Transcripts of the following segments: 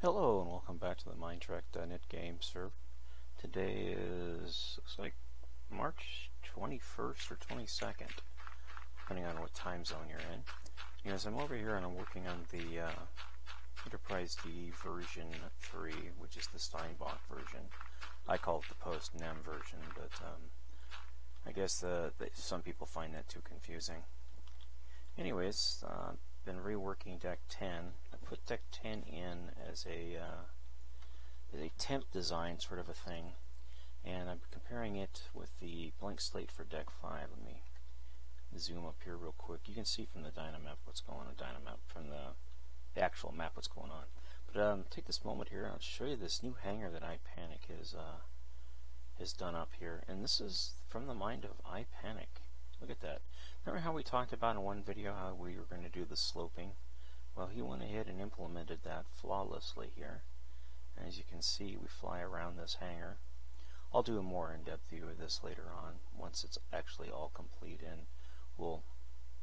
Hello and welcome back to the Minetrek game server. Today is, looks like March 21st or 22nd, depending on what time zone you're in. Yes, I'm over here and I'm working on the Enterprise D version 3, which is the Steinbach version. I call it the post-NEM version, but I guess some people find that too confusing. Anyways, been reworking Deck 10. I put Deck 10 in as a temp design sort of a thing, and I'm comparing it with the blank slate for Deck 5. Let me zoom up here real quick. You can see from the Dynamap what's going on, from the actual map what's going on. But take this moment here and I'll show you this new hangar that iPanic has done up here, and this is from the mind of iPanic. Look at that. Remember how we talked about in one video how we were going to do the sloping? Well, he went ahead and implemented that flawlessly here. And as you can see, we fly around this hangar. I'll do a more in-depth view of this later on once it's actually all complete, and we'll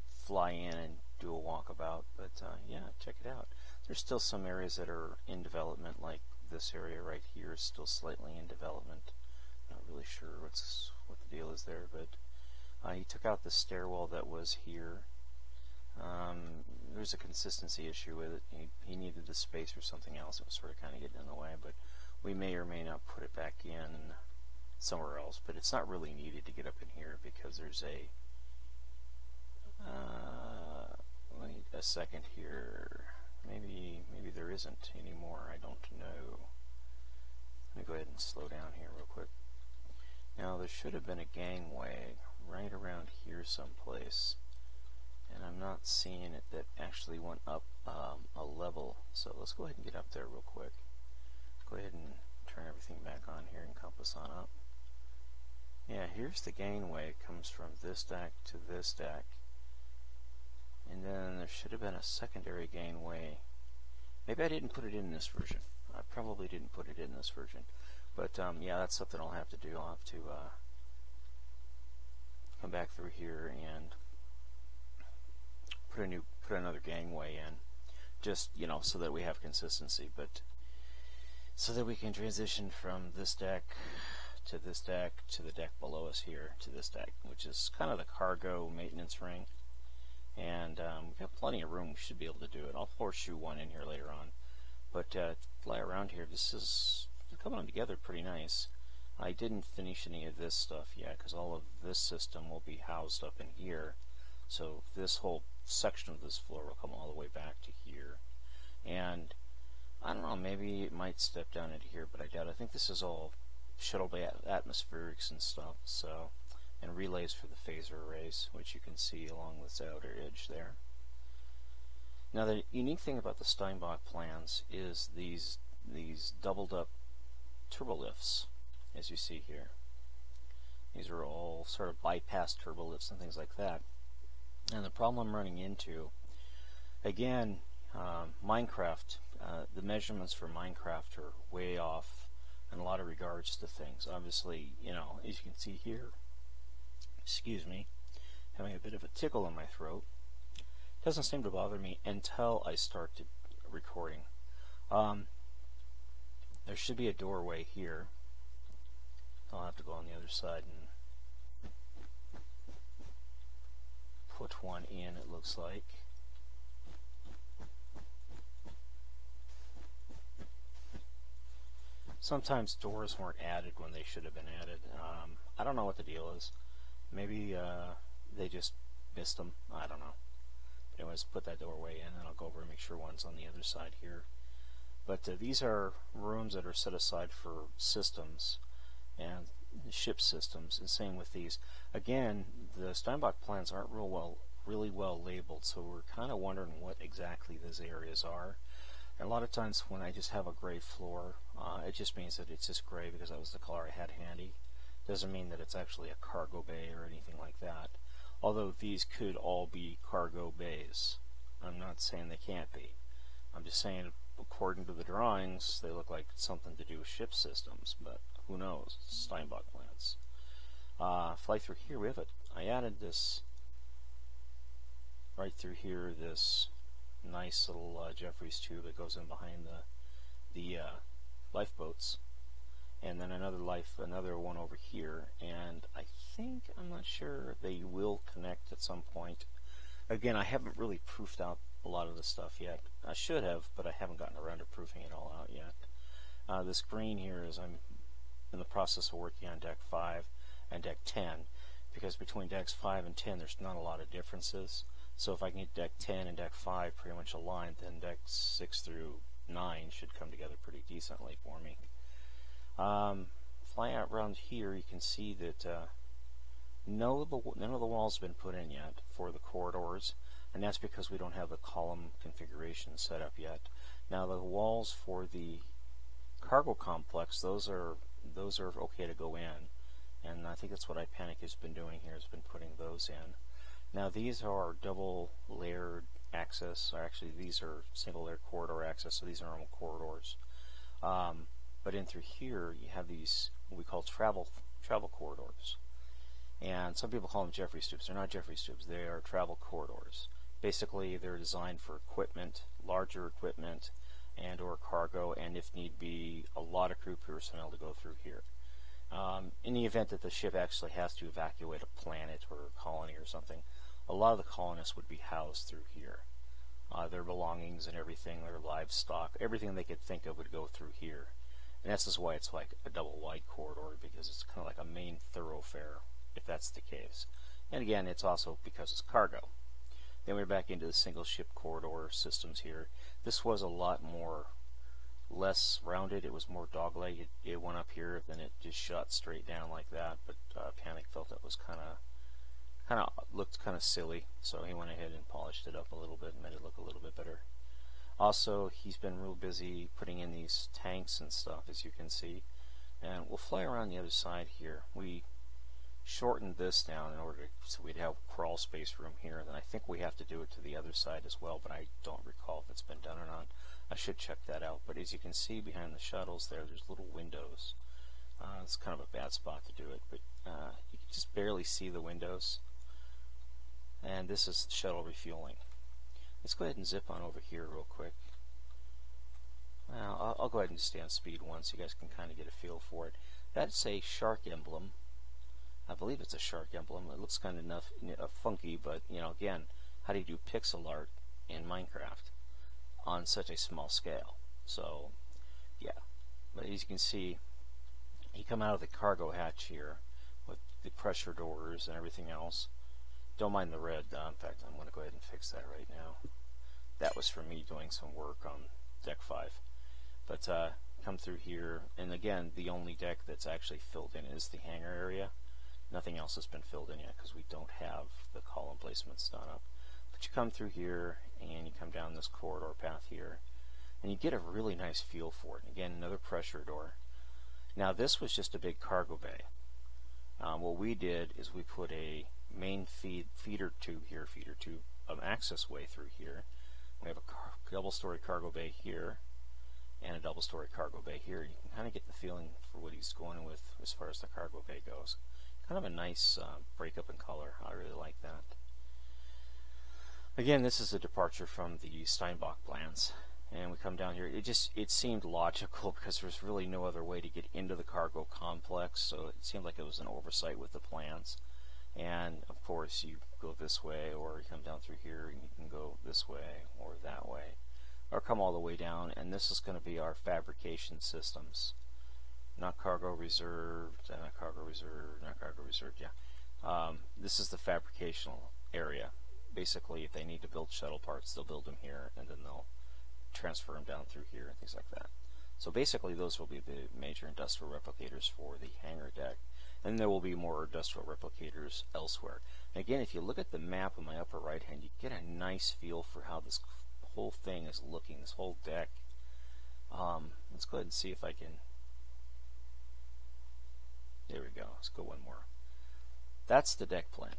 fly in and do a walkabout. But yeah, check it out. There's still some areas that are in development, like this area right here is still slightly in development. Not really sure what the deal is there, but he took out the stairwell that was here. There's a consistency issue with it. He needed the space for something else. It was sort of kind of getting in the way, but we may or may not put it back in somewhere else. But it's not really needed to get up in here because there's wait a second here. Maybe there isn't anymore. I don't know. Let me go ahead and slow down here real quick. Now there should have been a gangway right around here someplace, and I'm not seeing it that actually went up a level. So let's go ahead and get up there real quick. Go ahead and turn everything back on here and compass on up. Yeah, here's the gangway. It comes from this deck to this deck, and then there should have been a secondary gangway. Maybe I didn't put it in this version. I probably didn't put it in this version, but yeah, that's something I'll have to do. I'll have to come back through here and put another gangway in, just so that we have consistency, but so that we can transition from this deck to the deck below us here to this deck, which is kind of the cargo maintenance ring. And we've got plenty of room. We should be able to do it. I'll horseshoe one in here later on, but fly around here. This is coming together pretty nice. I didn't finish any of this stuff yet because all of this system will be housed up in here. So this whole section of this floor will come all the way back to here. And I don't know, maybe it might step down into here, but I doubt it. I think this is all shuttle bay atmospherics and stuff, so, and relays for the phaser arrays, which you can see along this outer edge there. Now the unique thing about the Steinbach plans is these doubled up turbolifts, as you see here. These are all sort of bypass turbolifts and things like that. And the problem I'm running into, again, Minecraft, the measurements for Minecraft are way off in a lot of regards to things. Obviously, as you can see here, excuse me, having a bit of a tickle in my throat. Doesn't seem to bother me until I start recording. There should be a doorway here. I'll have to go on the other side and put one in, it looks like. Sometimes doors weren't added when they should have been added. I don't know what the deal is. Maybe they just missed them. I don't know. But anyways, put that doorway in, and I'll go over and make sure one's on the other side here. But these are rooms that are set aside for systems and ship systems, and same with these. Again, the Steinbach plans aren't really well labeled, so we're kind of wondering what exactly those areas are. And a lot of times when I just have a gray floor, it just means that it's just gray because that was the color I had handy. Doesn't mean that it's actually a cargo bay or anything like that. Although these could all be cargo bays. I'm not saying they can't be. I'm just saying according to the drawings, they look like something to do with ship systems, but who knows? Steinbach plans. Fly through here. I added this right through here, this nice little Jeffries tube that goes in behind lifeboats, and then another one over here. And I think, I'm not sure, they will connect at some point. Again, I haven't really proofed out a lot of the stuff yet. I should have, but I haven't gotten around to proofing it all out yet. This green here is I'm in the process of working on deck 5 and deck 10, because between decks 5 and 10 there's not a lot of differences. So if I can get deck 10 and deck 5 pretty much aligned, then decks 6 through 9 should come together pretty decently for me. Flying out around here, you can see that none of the walls have been put in yet for the corridors, and that's because we don't have the column configuration set up yet. Now the walls for the cargo complex, those are okay to go in, and I think that's what iPanic has been doing here, has been putting those in. Now these are double layered access, or actually these are single layered corridor access, so these are normal corridors. But in through here you have these what we call travel corridors. And some people call them Jeffrey's tubes. They're not Jeffrey's tubes, they are travel corridors. Basically they're designed for equipment, larger equipment, and or cargo, and if need be a lot of crew personnel to go through here. In the event that the ship actually has to evacuate a planet or a colony or something, a lot of the colonists would be housed through here. Their belongings and everything, their livestock, everything they could think of would go through here. And that's just why it's like a double wide corridor, because it's kind of like a main thoroughfare, if that's the case. And again, it's also because it's cargo. Then we're back into the single ship corridor systems here. This was a lot less rounded. It was more dogleg. It went up here, then it just shot straight down like that. But Panic felt it was looked kind of silly, so he went ahead and polished it up a little bit and made it look a little bit better. Also, he's been real busy putting in these tanks and stuff, as you can see. And we'll fly around the other side here. We shortened this down in order so we'd have crawl space room here, and then I think we have to do it to the other side as well, but I don't recall if it's been done or not. I should check that out. But as you can see behind the shuttles there's little windows. It's kind of a bad spot to do it, but you can just barely see the windows. And this is the shuttle refueling. Let's go ahead and zip on over here real quick. Well, I'll go ahead and just stay on speed 1 so you guys can kind of get a feel for it. That's a shark emblem. I believe it's a shark emblem. It looks kind of funky, but you know, again, how do you do pixel art in Minecraft on such a small scale? So, yeah. But as you can see, you come out of the cargo hatch here with the pressure doors and everything else. Don't mind the red. In fact, I'm going to go ahead and fix that right now. That was for me doing some work on deck 5. But come through here, and again, the only deck that's actually filled in is the hangar area. Nothing else has been filled in yet because we don't have the column placements done up. But you come through here and you come down this corridor path here, and you get a really nice feel for it. Again, another pressure door. Now this was just a big cargo bay. What we did is we put a main feeder tube access way through here. We have a double-story cargo bay here and a double-story cargo bay here. You can kind of get the feeling for what he's going with as far as the cargo bay goes. Kind of a nice breakup in color. I really like that. Again, this is a departure from the Steinbach plans, and we come down here. It seemed logical because there's really no other way to get into the cargo complex, so it seemed like it was an oversight with the plans. And of course you go this way, or you come down through here and you can go this way or that way, or come all the way down. And this is going to be our fabrication systems. Not cargo reserved, not cargo reserved, not cargo reserved, yeah. This is the fabricational area. Basically, if they need to build shuttle parts, they'll build them here, and then they'll transfer them down through here and things like that. So basically those will be the major industrial replicators for the hangar deck. And there will be more industrial replicators elsewhere. And again, if you look at the map in my upper right hand, you get a nice feel for how this whole thing is looking, this whole deck. Let's go ahead and see if I can... There we go. Let's go one more. That's the deck plan.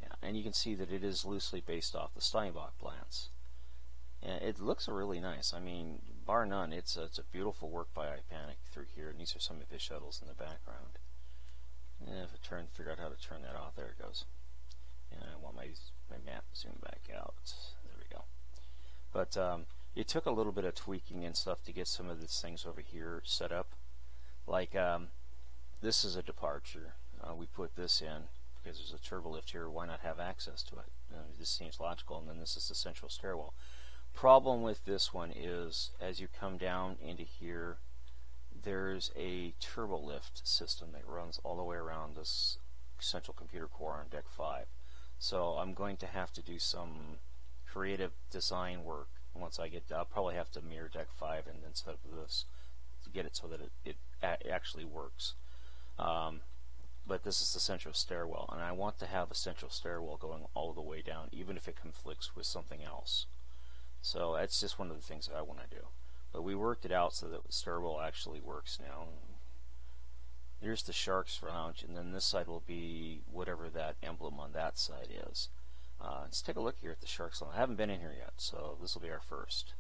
Yeah, and you can see that it is loosely based off the Steinbach plans. And it looks really nice. I mean, bar none, it's a beautiful work by iPanic through here, and these are some of his shuttles in the background. And if I figure out how to turn that off, there it goes. And I want my map zoomed back out. There we go. But It took a little bit of tweaking and stuff to get some of these things over here set up. Like this is a departure. We put this in because there's a turbo lift here. Why not have access to it? This seems logical. And then this is the central stairwell. Problem with this one is as you come down into here, there's a turbo lift system that runs all the way around this central computer core on deck 5. So I'm going to have to do some creative design work once I get. I'll probably have to mirror deck 5 and then set up this to get it so that it actually works. But this is the central stairwell, and I want to have a central stairwell going all the way down, even if it conflicts with something else. So that's just one of the things that I want to do. But we worked it out so that the stairwell actually works now. Here's the Shark's Lounge, and then this side will be whatever that emblem on that side is. Let's take a look here at the Shark's Lounge. I haven't been in here yet, so this will be our first.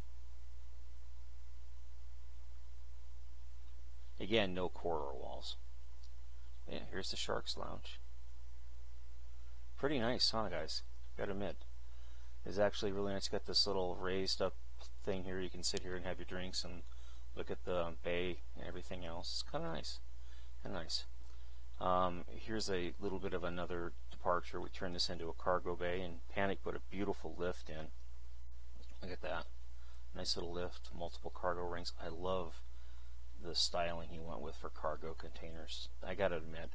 Again, no corridor walls. Yeah, here's the Shark's Lounge. Pretty nice, huh, guys? Gotta admit. It's actually really nice. It's got this little raised up thing here. You can sit here and have your drinks and look at the bay and everything else. It's kind of nice. Kind of nice. Here's a little bit of another departure. We turned this into a cargo bay, and Panic put a beautiful lift in. Look at that. Nice little lift, multiple cargo rings. I love the styling he went with for cargo containers. I gotta admit,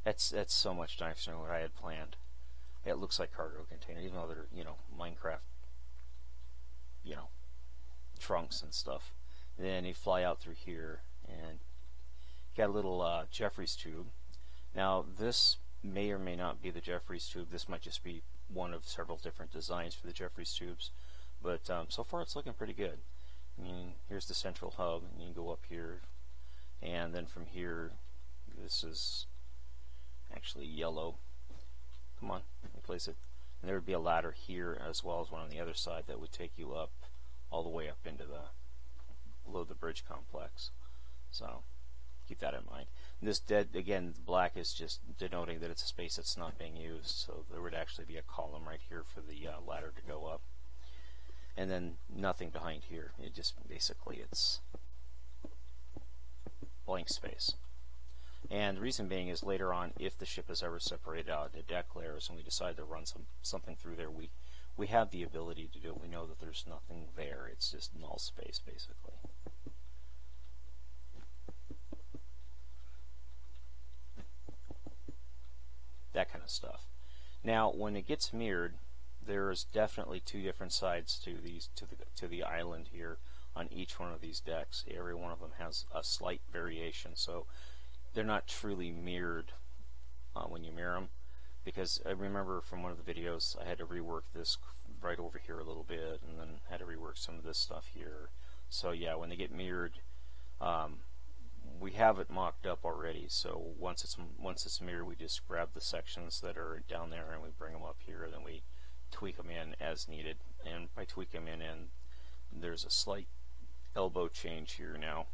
that's so much nicer than what I had planned. It looks like cargo container, even though they're, you know, Minecraft, you know, trunks and stuff. And then you fly out through here and got a little Jeffries tube. Now this may or may not be the Jeffries tube. This might just be one of several different designs for the Jeffries tubes. But so far it's looking pretty good. I mean, here's the central hub, and you can go up here, and then from here, this is actually yellow. Come on, replace it. And there would be a ladder here as well as one on the other side that would take you up all the way up into the below the bridge complex. So keep that in mind. And this again, black is just denoting that it's a space that's not being used. So there would actually be a column right here for the ladder to go up, and then nothing behind here. It just basically it's blank space. And the reason being is later on, if the ship is ever separated out into deck layers and we decide to run something through there, we have the ability to do it. We know that there's nothing there. It's just null space, basically. That kind of stuff. Now, when it gets mirrored, there's definitely two different sides to these to the island here on each one of these decks. Every one of them has a slight variation, so they're not truly mirrored when you mirror them, because I remember from one of the videos I had to rework this right over here a little bit, and then had to rework some of this stuff here. So yeah, when they get mirrored, we have it mocked up already. So once it's mirrored, we just grab the sections that are down there and we bring them up here, and then we tweak them in as needed. And by tweak them in, there's a slight elbow change here now.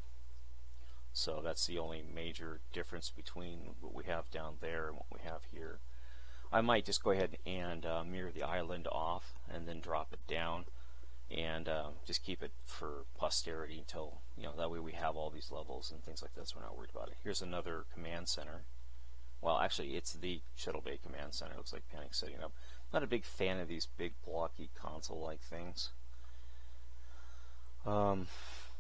So that's the only major difference between what we have down there and what we have here. I might just go ahead and mirror the island off and then drop it down, and just keep it for posterity until, you know, that way we have all these levels and things like that, so we're not worried about it. Here's another command center. Well, actually, it's the Shuttle Bay Command Center. It looks like Panic's setting up. Not a big fan of these big blocky console-like things.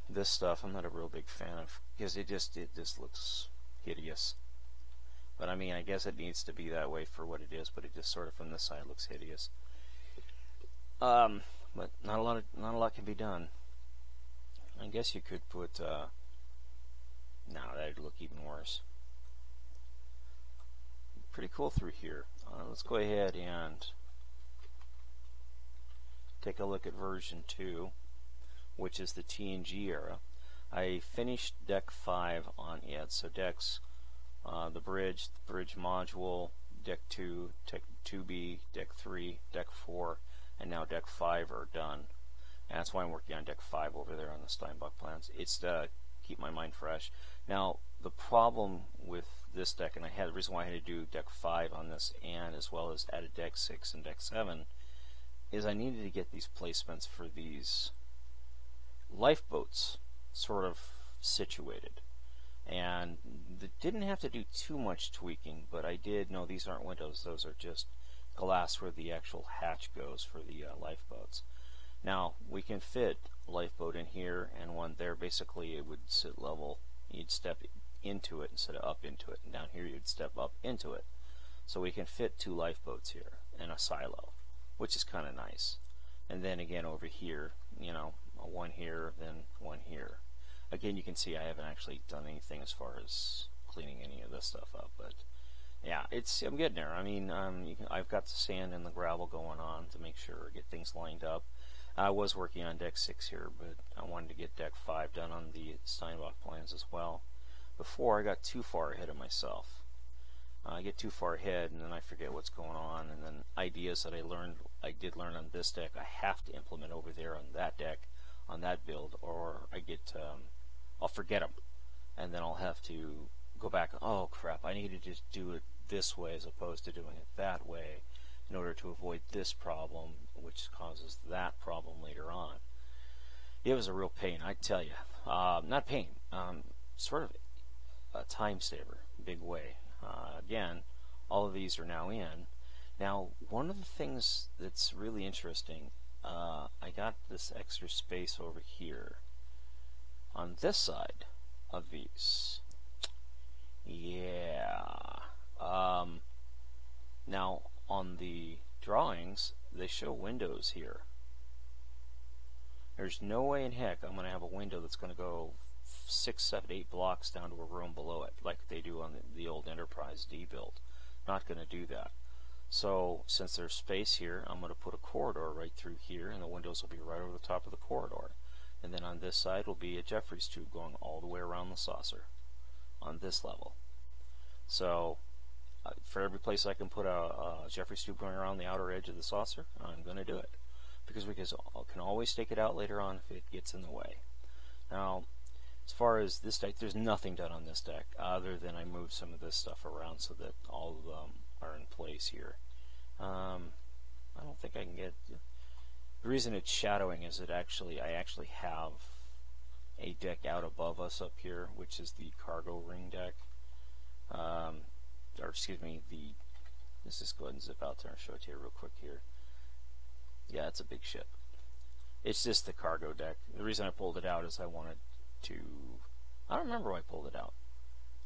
This stuff I'm not a real big fan of, because it just looks hideous. But I mean, I guess it needs to be that way for what it is, but it just sort of from this side looks hideous. But not a lot can be done. I guess you could put no, that'd look even worse. Pretty cool through here. Let's go ahead and take a look at version 2, which is the TNG era. I finished deck 5 on it, so decks, the bridge module, deck 2, deck 2B, deck 3, deck 4, and now deck 5 are done. And that's why I'm working on deck 5 over there on the Steinbach plans. It's to keep my mind fresh. Now, the problem with this deck, and the reason why I had to do deck 5 on this, and as well as added deck 6 and deck 7, is I needed to get these placements for these lifeboats sort of situated. And didn't have to do too much tweaking, but I did know these aren't windows, those are just glass where the actual hatch goes for the lifeboats. Now we can fit a lifeboat in here and one there. Basically it would sit level, you'd step into it instead of up into it, and down here you'd step up into it. So we can fit 2 lifeboats here and a silo, which is kind of nice. And then again over here, you know, one here, then one here. Again, you can see I haven't actually done anything as far as cleaning any of this stuff up, but yeah, I'm getting there. I mean, I've got the sand and the gravel going on to make sure get things lined up. I was working on deck 6 here, but I wanted to get deck 5 done on the Steinbach plans as well. Before I got too far ahead of myself. I get too far ahead and then I forget what's going on, and then ideas that I did learn on this deck, I have to implement over there on that deck, on that build, or I'll forget them, and then I'll have to go back. Oh crap! I need to just do it this way as opposed to doing it that way, in order to avoid this problem, which causes that problem later on. It was a real pain, I tell you. Not pain, sort of a time saver, big way. Again, all of these are now in. Now, one of the things that's really interesting, I got this extra space over here on this side of these. Yeah. Now, on the drawings, they show windows here. There's no way in heck I'm going to have a window that's going to go 6, 7, 8 blocks down to a room below it, like they do on the old Enterprise D build. Not going to do that. So, since there's space here, I'm going to put a corridor right through here, and the windows will be right over the top of the corridor. And then on this side will be a Jeffries tube going all the way around the saucer on this level. So, for every place I can put a Jeffries tube going around the outer edge of the saucer, I'm going to do it. Because we can always take it out later on if it gets in the way. Now, as far as this deck, there's nothing done on this deck other than I moved some of this stuff around so that all of them are in place here. I don't think I can get... The reason it's shadowing is that I actually have a deck out above us up here, which is the cargo ring deck. Or excuse me, let's just go ahead and zip out there and show it to you real quick here. Yeah, it's a big ship. It's just the cargo deck. The reason I pulled it out is I wanted to... I don't remember why I pulled it out.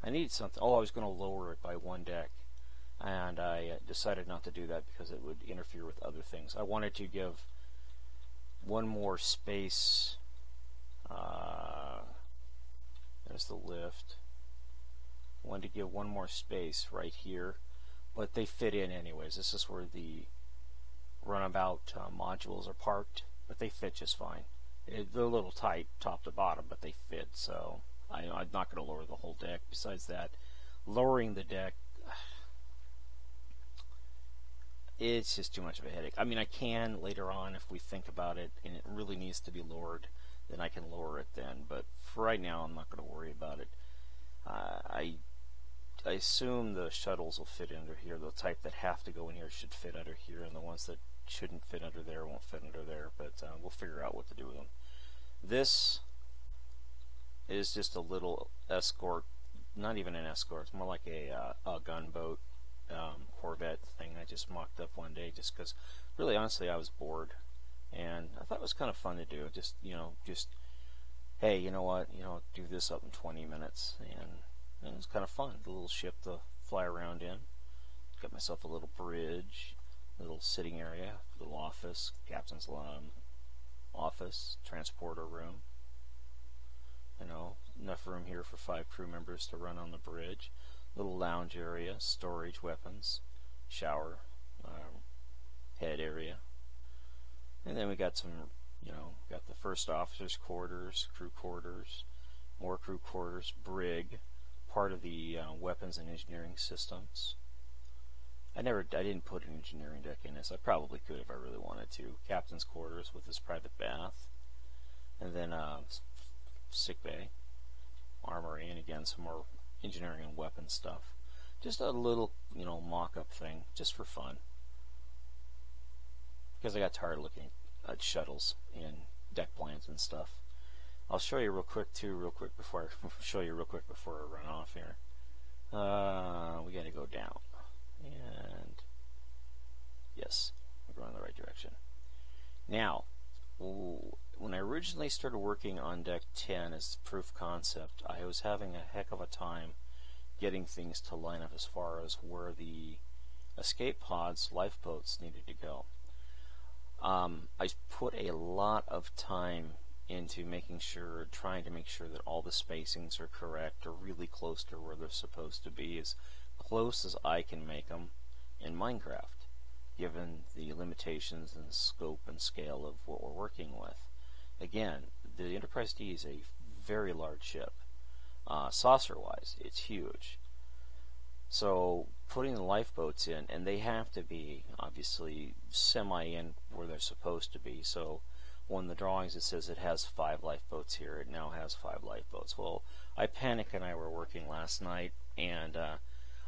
I needed something. Oh, I was going to lower it by 1 deck. And I decided not to do that because it would interfere with other things. I wanted to give one more space. There's the lift. I wanted to give one more space right here. But they fit in anyways. This is where the runabout modules are parked. But they fit just fine. They're a little tight top to bottom, but they fit. So I'm not going to lower the whole deck. Besides that, lowering the deck... It's just too much of a headache. I mean, I can later on if we think about it and it really needs to be lowered, then I can lower it then. But for right now, I'm not going to worry about it. I assume the shuttles will fit under here. The type that have to go in here should fit under here, and the ones that shouldn't fit under there won't fit under there. But we'll figure out what to do with them. This is just a little escort, not even an escort. It's more like a gunboat. Corvette thing I just mocked up one day just because really honestly I was bored and I thought it was kind of fun to do. Just hey, you know what, do this up in 20 minutes and it was kind of fun. The little ship to fly around in. Got myself a little bridge, a little sitting area, little office, captain's office, transporter room. Enough room here for 5 crew members to run on the bridge. Little lounge area, storage, weapons, shower, head area. And then we got some, got the first officer's quarters, crew quarters, more crew quarters, brig, part of the weapons and engineering systems. I didn't put an engineering deck in this. I probably could if I really wanted to. Captain's quarters with his private bath. And then sick bay, armory, and again some more engineering and weapons stuff. Just a little, mock-up thing, just for fun. Because I got tired of looking at shuttles and deck plans and stuff. I'll show you real quick before I run off here. We got to go down, and yes, we're going in the right direction. Now, when I originally started working on Deck 10 as proof concept, I was having a heck of a time getting things to line up as far as where the escape pods, lifeboats, needed to go. I put a lot of time into trying to make sure that all the spacings are correct or really close to where they're supposed to be, as close as I can make them in Minecraft, given the limitations and scope and scale of what we're working with. Again, the Enterprise D is a very large ship. Saucer-wise, it's huge. So putting the lifeboats in, and they have to be obviously semi-in where they're supposed to be. So on the drawings it says it has 5 lifeboats here. It now has 5 lifeboats. Well, Panic and I were working last night, and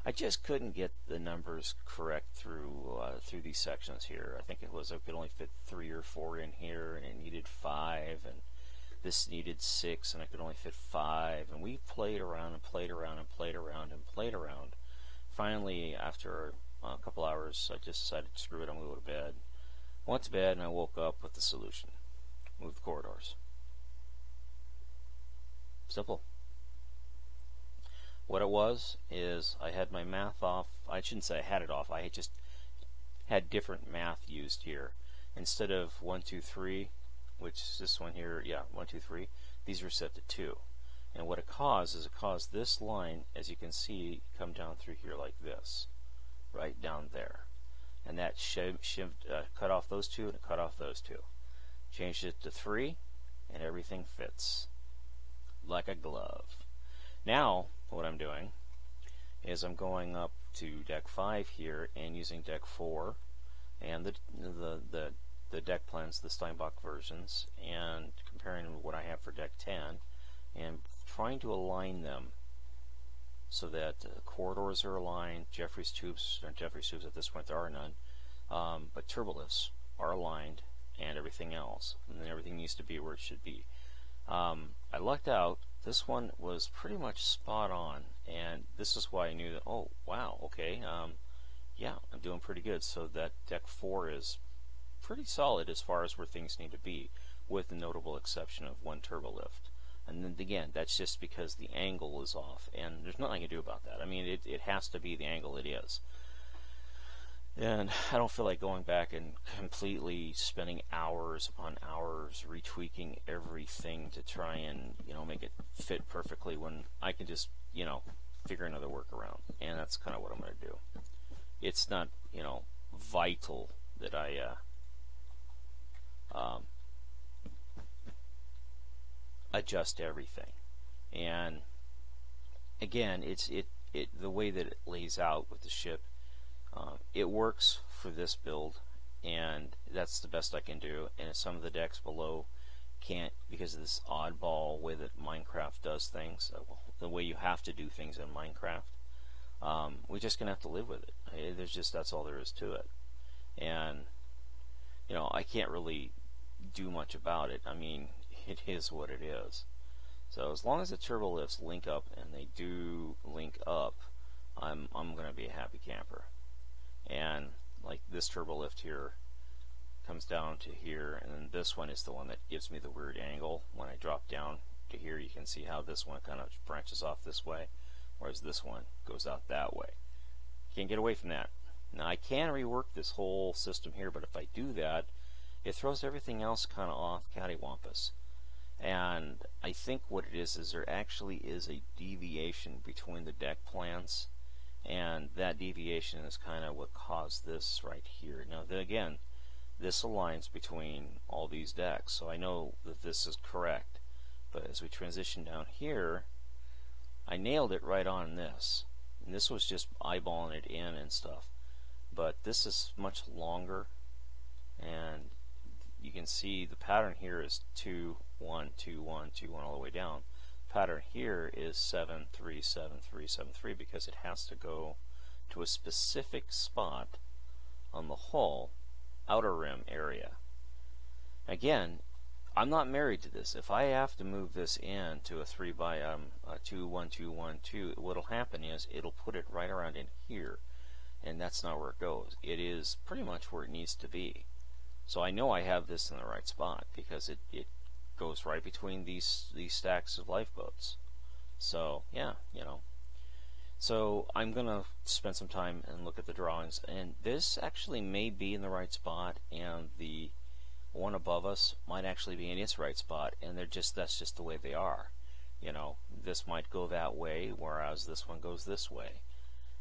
I just couldn't get the numbers correct through these sections here. I think it was I could only fit 3 or 4 in here, and it needed 5, and this needed 6, and I could only fit 5. And we played around and played around and played around and played around. Finally, after a couple hours, I just decided, screw it, I'm going to go to bed. I went to bed and I woke up with the solution. Move the corridors. Simple. What it was is I had my math off. I shouldn't say I had it off. I had just had different math used here. Instead of 1, 2, 3, which is this one here, yeah, 1, 2, 3, these were set to 2. And what it caused is it caused this line, as you can see, come down through here like this, right down there. And that cut off those 2 and it cut off those 2. Changed it to 3, and everything fits like a glove. Now, what I'm doing is I'm going up to Deck 5 here and using Deck 4 and the deck plans, the Steinbach versions, and comparing what I have for Deck 10, and trying to align them so that corridors are aligned, Jeffrey's tubes at this point there are none, but turbolifts are aligned, and everything else, and then everything needs to be where it should be. I lucked out. This one was pretty much spot on, and this is why I knew that, oh wow, okay, yeah, I'm doing pretty good. So that Deck 4 is pretty solid as far as where things need to be, with the notable exception of one turbolift. And then again, that's just because the angle is off, and there's nothing I can do about that. I mean, it has to be the angle it is. And I don't feel like going back and completely spending hours upon hours retweaking everything to try and, make it fit perfectly when I can just, figure another workaround. And that's kind of what I'm going to do. It's not, vital that I adjust everything. And again, the way that it lays out with the ship, it works for this build, and that's the best I can do. And some of the decks below can't, because of this oddball way that Minecraft does things, the way you have to do things in Minecraft. We're just gonna have to live with it. That's all there is to it. And I can't really do much about it. I mean, it is what it is. So as long as the turbolifts link up, and they do link up, I'm gonna be a happy camper. And like this turbolift here comes down to here, and then this one is the one that gives me the weird angle. When I drop down to here, you can see how this one kind of branches off this way, whereas this one goes out that way. Can't get away from that. Now I can rework this whole system here, but if I do that, it throws everything else kind of off cattywampus. And I think what it is there actually is a deviation between the deck plans, and that deviation is kind of what caused this right here. Now again, this aligns between all these decks, so I know that this is correct. But as we transition down here, I nailed it right on this. And this was just eyeballing it in and stuff. But this is much longer, and you can see the pattern here is 2, 1, 2, 1, 2, 1 all the way down. The pattern here is 7, 3, 7, 3, 7, 3, because it has to go to a specific spot on the hull outer rim area. Again, I'm not married to this. If I have to move this in to a 3 by 2, 1, 2, 1, 2, what'll happen is it'll put it right around in here, and that's not where it goes. It is pretty much where it needs to be. So I know I have this in the right spot because it goes right between these stacks of lifeboats. So yeah, you know. So I'm gonna spend some time and look at the drawings, and this actually may be in the right spot, and the one above us might actually be in its right spot, and that's just the way they are. You know, this might go that way, whereas this one goes this way,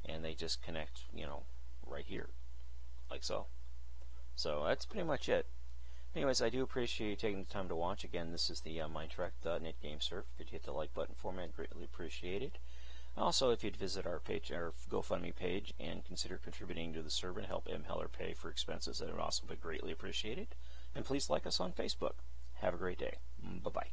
and they just connect, you know, right here, like so. So that's pretty much it. Anyways, I do appreciate you taking the time to watch. Again, this is the Minetrek Net Game Surf. If you'd hit the like button for me, I'd greatly appreciate it. Also, if you'd visit our page, our GoFundMe page, and consider contributing to the server to help M. Heller pay for expenses, that would also be greatly appreciated. And please like us on Facebook. Have a great day. Bye-bye.